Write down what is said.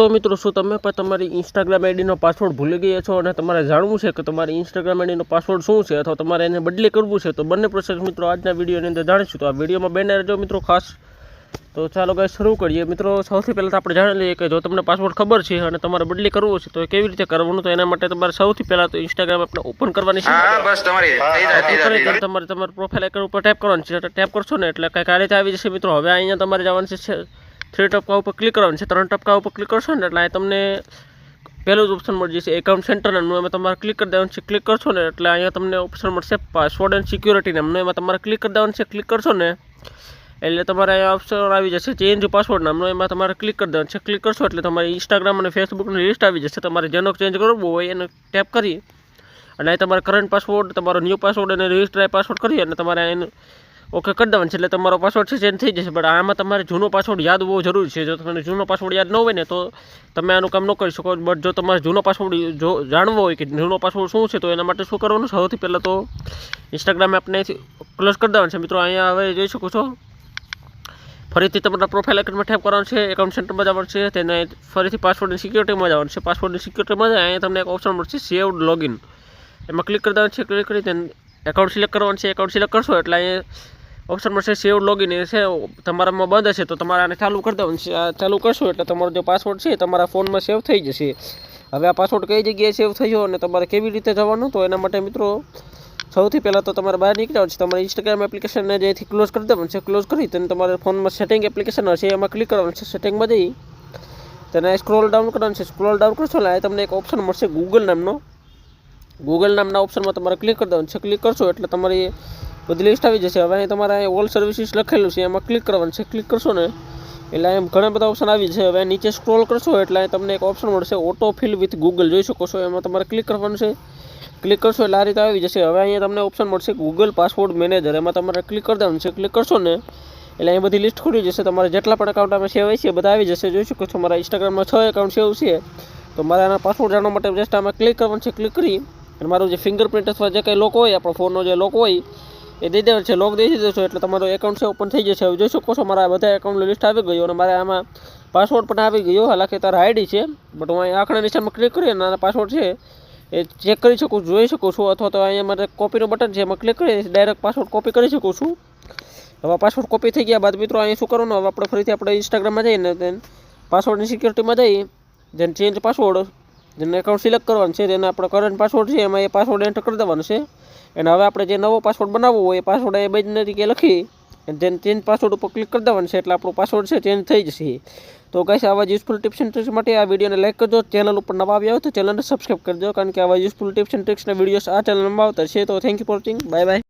तो मित्रों शू तमे पण तमारी इंस्टाग्राम आईडी पासवर्ड भूली गया छो अने तमारे जाणवुं छे के तमारी इंस्टाग्राम आईडी पासवर्ड शुं छे अथवा तमारे एने बदली करवुं छे तो बंने प्रोसेस मित्रों आजना विडियोनी अंदर जाणीशुं। तो आ विडियोमां बने रहेजो मित्रों खास। तो चलो गाइस शुरू करिए। मित्रों सौथी पहला तो आपणे जाणी लईए के जो तमने पासवर्ड खबर छे अने तमारे बदली करवो छे तो केवी रीते करवानुं। तो एना माटे तमारे सौथी पहला तो इंस्टाग्राम आपणे ओपन करवानी छे। बस तमारी तमारे प्रोफाइल आइकन पर टैप करवानुं छे। टैप करशो ने એટલે કંઈક આ રીતે આવી જશે मित्रों। હવે અહીંયા તમારે જવાનું છે थ्री टपका पर क्लिक करवानुं छे। 3 टपका पर क्लिक करशो ने એટલે तमने पहलू ज ऑप्शन मळी जशे एकाउंट सेंटर नामनुं। एमां तमारे क्लिक कर देवानुं छे। क्लिक करशो ने એટલે અહીંયા તમને ऑप्शन मळशे पासवर्ड एंड सिक्योरिटी नामनुं। एमां तमारे क्लिक कर देवानुं छे। क्लिक करशो ने એટલે તમારે અહીંયા ऑप्शन આવી જશે चेन्ज पासवर्ड नामनुं। एमां तमारे क्लिक कर देवानुं छे। क्लिक करशो એટલે તમારી इंस्टाग्राम અને फेसबुकની लिस्ट આવી જશે। તમારે જેનો चेन्ज કરવો હોય એને ટેપ કરી અને તમારો કરंट पासवर्ड તમારો न्यू पासवर्ड અને રજિસ્ટર पासवर्ड કરી અને તમારે એને ओके कर देवानुं छे એટલે તમારો पासवर्ड છે ચેન્જ થઈ જશે। પણ આમાં તમારે જૂનો પાસવર્ડ યાદ હોવો જરૂરી છે। જો તમને જૂનો પાસવર્ડ યાદ ન હોય ને તો તમે આનું કામ ન કરી શકો। બટ જો તમારે જૂનો પાસવર્ડ જો જાણવો હોય કે જૂનો પાસવર્ડ શું છે તો એના માટે શું કરવાનું? સૌથી પહેલાં તો ઇન્સ્ટાગ્રામ એપને ક્લોઝ કરી દેવાનું છે મિત્રો। અહીંયા હવે જોઈ શકો છો ફરીથી તમારા પ્રોફાઇલ આઇકનમાં ટેપ કરવાનું છે। એકાઉન્ટ સેન્ટરમાં જવાનું છે। તેને ફરીથી પાસવર્ડની સિક્યોરિટીમાં જવાનું છે। પાસવર્ડની સિક્યોરિટીમાં જાય અહીંયા તમને એક ઓપ્શન મળશે સેવ્ડ લોગિન। એમાં ક્લિક કરી દેવાનું છે। ક્લિક કરી તેને એકાઉન્ટ સિલેક્ટ કરવાનું છે। એકાઉન્ટ સિલેક્ટ કરશો એટલે અહીંયા ऑप्शन में सेव लॉगिन है तमारा में बंद है तो तमारे आने चालू कर देवानुं छे। चालू करशो एटले तमारो जो पासवर्ड है तमारा फोन में सेव थई जशे। हवे आ पासवर्ड कई जग्याए सेव थयो अने तमारे केवी रीते जवानुं तो एना माटे मित्रों सौथी पहला तो तमारे बहार निकळવાનું છે। तमारे इंस्टाग्राम एप्लिकेशन ने जेथी क्लोज कर देवानुं छे। क्लोज करी तेने तमारे फोन में सेटिंग एप्लिकेशन हशे एमां क्लिक करवानुं छे। सेटिंग में जई तेने स्क्रॉल डाउन करवानुं छे। स्क्रॉल डाउन करशो એટલે તમને એક ऑप्शन મળશે गूगल नामनो। गूगल नामना ऑप्शन में तमारे क्लिक कर देवानुं छे। क्लिक करशो એટલે તમારી बधी लिस्ट आई जैसे। हवे तमारे ऑल सर्विसीस लखेलू है एम क्लिक करवानुं छे। क्लिक करशो ने એટલે એમ ઘણા બધા ઓપ્શન આવી છે। હવે નીચે સ્ક્રોલ કરશો એટલે તમને એક ઓપ્શન મળશે ઓટો ફિલ વિથ ગૂગલ। જોઈ શકો છો એમાં તમારે ક્લિક કરવાનું છે। ક્લિક કરશો એટલે આ રીતે આવી જશે। હવે અહીંયા તમને ઓપ્શન મળશે ગૂગલ પાસવર્ડ મેનેજર। એમાં તમારે ક્લિક કરી દેવાનું છે। ક્લિક કરશો ને એટલે અહીં બધી લિસ્ટ ખુલી જશે। તમારે જેટલા પણ એકાઉન્ટ આમાં સેવ છે બધા આવી જશે। જોઈ શકો છો મારા ઇન્સ્ટાગ્રામમાં 6 એકાઉન્ટ સેવ છે। તો મારે આના પાસવર્ડ જાણવા માટે જસ્ટ આમાં ક્લિક કરવાનું છે। ક્લિક કરી અને મારું જે ફિંગરપ્રિન્ટ અથવા જે કંઈ લોક હોય આપણો ફોનનો જે લોક હોય એ દઈ દેવાનું છે। લોક દઈ દીધો છો એટલે તમારો એકાઉન્ટ છે ઓપન થઈ જશે। હવે જોઈ શકો છો મારા બધા એકાઉન્ટની લિસ્ટ આવી ગઈ અને મારે આમાં પાસવર્ડ પણ આવી ગયો। હાલાકી તારા આઈડી છે બટ હું અહીં આંકડા નિશાનમાં ક્લિક કરી અને આના પાસવર્ડ છે એ ચેક કરી શકું જોઈ શકું છું। અથવા તો અહીંયા મારે કોપીનું બટન છે એમાં ક્લિક કરી ડાયરેક્ટ પાસવર્ડ કોપી કરી શકું છું। હવે પાસવર્ડ કોપી થઈ ગયા બાદ મિત્રો અહીંયા શું કરવાનું? હવે આપણે ફરીથી આપણે ઇન્સ્ટાગ્રામમાં જઈને તેને પાસવર્ડની સિક્યોરિટીમાં જઈ જેને ચેન્જ પાસવર્ડ જેને એકાઉન્ટ સિલેક્ટ કરવાનું છે તેને આપણો કરંટ પાસવર્ડ છે એમાં એ પાસવર્ડ એન્ટર કરી દેવાનો છે। અને હવે આપણે જે નવો પાસવર્ડ બનાવવો હોય એ પાસવર્ડ એ બીજી તરીકે લખી જેને ચેન્જ પાસવર્ડ ઉપર ક્લિક કરી દેવાનું છે એટલે આપણો પાસવર્ડ છે ચેન્જ થઈ જશે। તો ગાઈસ આવા યુઝફુલ ટિપ્સ એન્ડ ટ્રિક્સ માટે આ વિડીયોને લાઈક કરજો। ચેનલ ઉપર નવા આવ્યા હોય તો ચેનલને સબસ્ક્રાઈબ કરજો કારણ કે આવા યુઝફુલ ટિપ્સ એન્ડ ટ્રિક્સના વિડીયોઝ આ ચેનલમાં આવતા છે। તો thank you for watching. Bye bye.